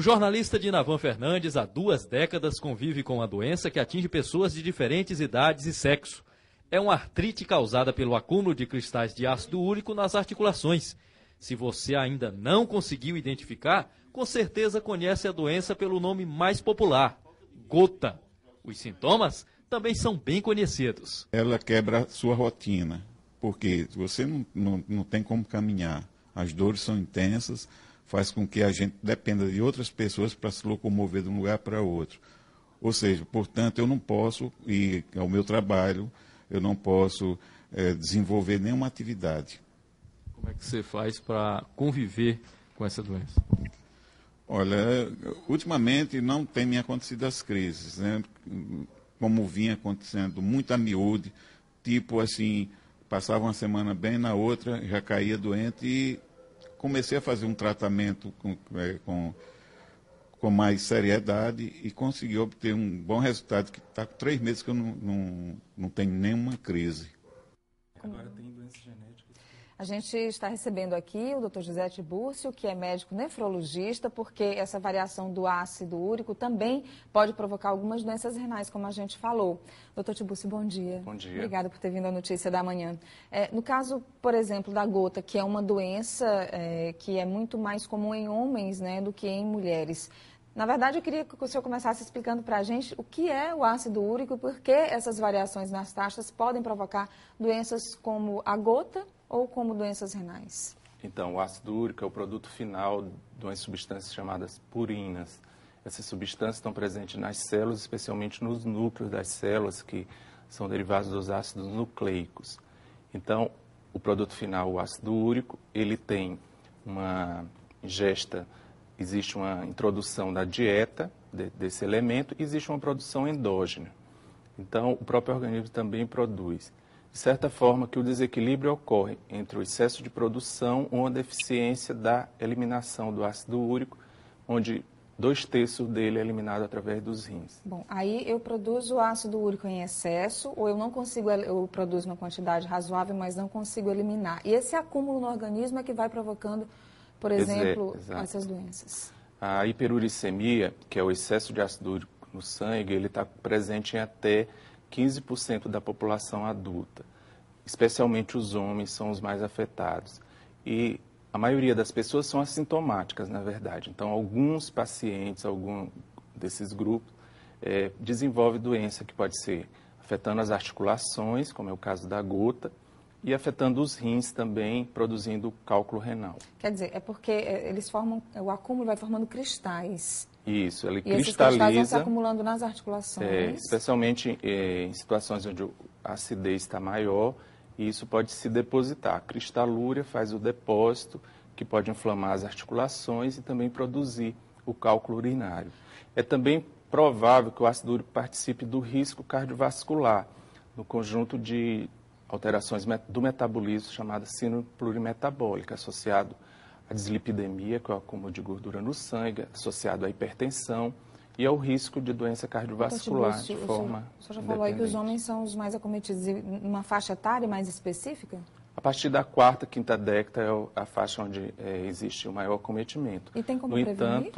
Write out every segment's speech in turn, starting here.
O jornalista Dinavan Fernandes, há 2 décadas, convive com uma doença que atinge pessoas de diferentes idades e sexo. É uma artrite causada pelo acúmulo de cristais de ácido úrico nas articulações. Se você ainda não conseguiu identificar, com certeza conhece a doença pelo nome mais popular, gota. Os sintomas também são bem conhecidos. Ela quebra a sua rotina, porque você não tem como caminhar. As dores são intensas, faz com que a gente dependa de outras pessoas para se locomover de um lugar para outro. Ou seja, portanto, eu não posso ir ao meu trabalho, eu não posso desenvolver nenhuma atividade. Como é que você faz para conviver com essa doença? Olha, ultimamente não tem me acontecido as crises, né? Como vinha acontecendo muito a miúde, tipo assim, passava uma semana bem, na outra já caía doente e comecei a fazer um tratamento com mais seriedade e consegui obter um bom resultado, que está com 3 meses que eu não tenho nenhuma crise. Agora tem doenças genéticas. A gente está recebendo aqui o Dr. José Tibúrcio, que é médico nefrologista, porque essa variação do ácido úrico também pode provocar algumas doenças renais, como a gente falou. Dr. Tibúrcio, bom dia. Bom dia. Obrigada por ter vindo à notícia da manhã. No caso, por exemplo, da gota, que é uma doença que é muito mais comum em homens, né, do que em mulheres. Na verdade, eu queria que o senhor começasse explicando para a gente o que é o ácido úrico e por que essas variações nas taxas podem provocar doenças como a gota ou como doenças renais. Então, o ácido úrico é o produto final de umas substâncias chamadas purinas. Essas substâncias estão presentes nas células, especialmente nos núcleos das células, que são derivados dos ácidos nucleicos. Então, o produto final, o ácido úrico, ele tem uma ingesta, existe uma introdução da dieta desse elemento e existe uma produção endógena. Então, o próprio organismo também produz. De certa forma, que o desequilíbrio ocorre entre o excesso de produção ou a deficiência da eliminação do ácido úrico, onde 2/3 dele é eliminado através dos rins. Bom, aí eu produzo ácido úrico em excesso ou eu não consigo, eu produzo uma quantidade razoável, mas não consigo eliminar. E esse acúmulo no organismo é que vai provocando, por exemplo, essas doenças. A hiperuricemia, que é o excesso de ácido úrico no sangue, ele está presente em até 15% da população adulta. Especialmente os homens são os mais afetados. E a maioria das pessoas são assintomáticas, na verdade. Então, alguns pacientes, algum desses grupos, desenvolve doença que pode ser afetando as articulações, como é o caso da gota, e afetando os rins também, produzindo cálculo renal. Quer dizer, é porque eles formam, o acúmulo vai formando cristais. Isso, ele cristaliza. Esses cristais vão se acumulando nas articulações. Especialmente em situações onde a acidez está maior, e isso pode se depositar. A cristalúria faz o depósito, que pode inflamar as articulações e também produzir o cálculo urinário. É também provável que o ácido úrico participe do risco cardiovascular, no conjunto de alterações do metabolismo chamada síndrome plurimetabólica, associado à dislipidemia, que é o acúmulo de gordura no sangue, associado à hipertensão e ao risco de doença cardiovascular de forma O senhor já falou aí que os homens são os mais acometidos, e numa faixa etária mais específica? A partir da 4ª, 5ª década é a faixa onde existe o maior acometimento. E tem como prevenir?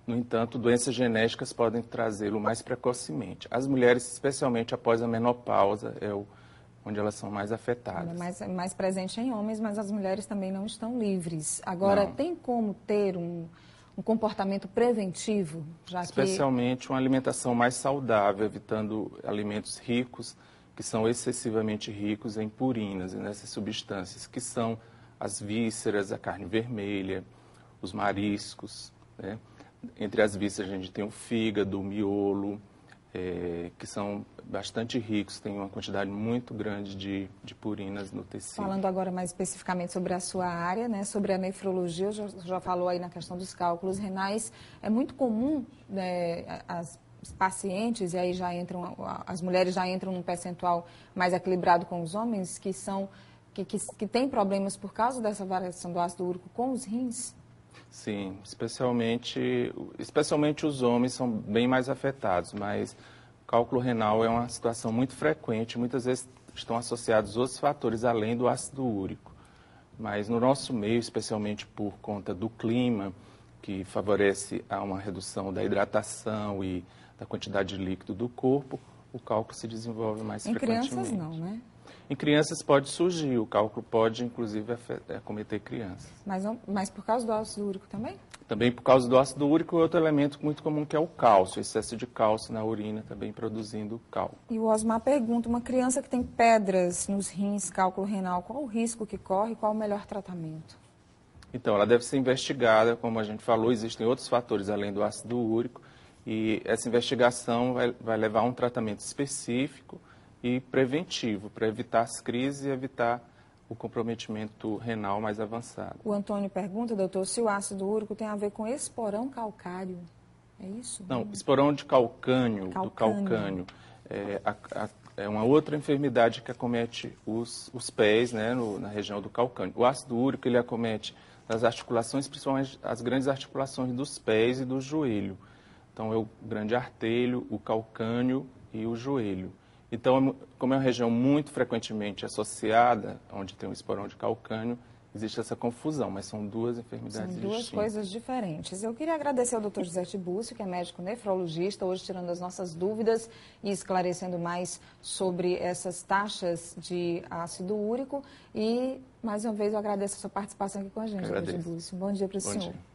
No entanto, doenças genéticas podem trazê-lo mais precocemente. As mulheres, especialmente após a menopausa, onde elas são mais afetadas. Mais presente em homens, mas as mulheres também não estão livres. Agora, tem como ter um comportamento preventivo? Especialmente uma alimentação mais saudável, evitando alimentos ricos, que são excessivamente ricos em purinas e nessas substâncias, que são as vísceras, a carne vermelha, os mariscos, né? Entre as vísceras a gente tem o fígado, o miolo, que são bastante ricos, tem uma quantidade muito grande de purinas no tecido. Falando agora mais especificamente sobre a sua área, né, sobre a nefrologia, já falou aí na questão dos cálculos renais, é muito comum, né, as pacientes, e aí as mulheres já entram num percentual mais equilibrado com os homens, que têm problemas por causa dessa variação do ácido úrico com os rins? Sim, especialmente os homens são bem mais afetados, mas o cálculo renal é uma situação muito frequente, muitas vezes estão associados outros fatores além do ácido úrico. Mas no nosso meio, especialmente por conta do clima, que favorece a uma redução da hidratação e da quantidade de líquido do corpo, o cálculo se desenvolve mais frequentemente. Em crianças não, né? Em crianças pode surgir, o cálculo pode, inclusive, acometer crianças. Mas por causa do ácido úrico também? Também por causa do ácido úrico e outro elemento muito comum que é o cálcio, o excesso de cálcio na urina também produzindo cálculo. E o Osmar pergunta, uma criança que tem pedras nos rins, cálculo renal, qual o risco que corre e qual o melhor tratamento? Então, ela deve ser investigada, como a gente falou, existem outros fatores além do ácido úrico, e essa investigação vai levar a um tratamento específico e preventivo, para evitar as crises e evitar o comprometimento renal mais avançado. O Antônio pergunta, doutor, se o ácido úrico tem a ver com esporão calcário, é isso? Não, esporão de calcânio, do calcânio, é uma outra enfermidade que acomete os pés, né, na região do calcânio. O ácido úrico, ele acomete as articulações, principalmente as grandes articulações dos pés e do joelho. Então, é o grande artelho, o calcânio e o joelho. Então, como é uma região muito frequentemente associada, onde tem o esporão de calcânio, existe essa confusão, mas são duas enfermidades distintas. São duas coisas diferentes. Eu queria agradecer ao Dr. José Tibúrcio, que é médico nefrologista, hoje tirando as nossas dúvidas e esclarecendo mais sobre essas taxas de ácido úrico. E, mais uma vez, eu agradeço a sua participação aqui com a gente, Dr. Tibúrcio. Bom dia para o senhor. Dia.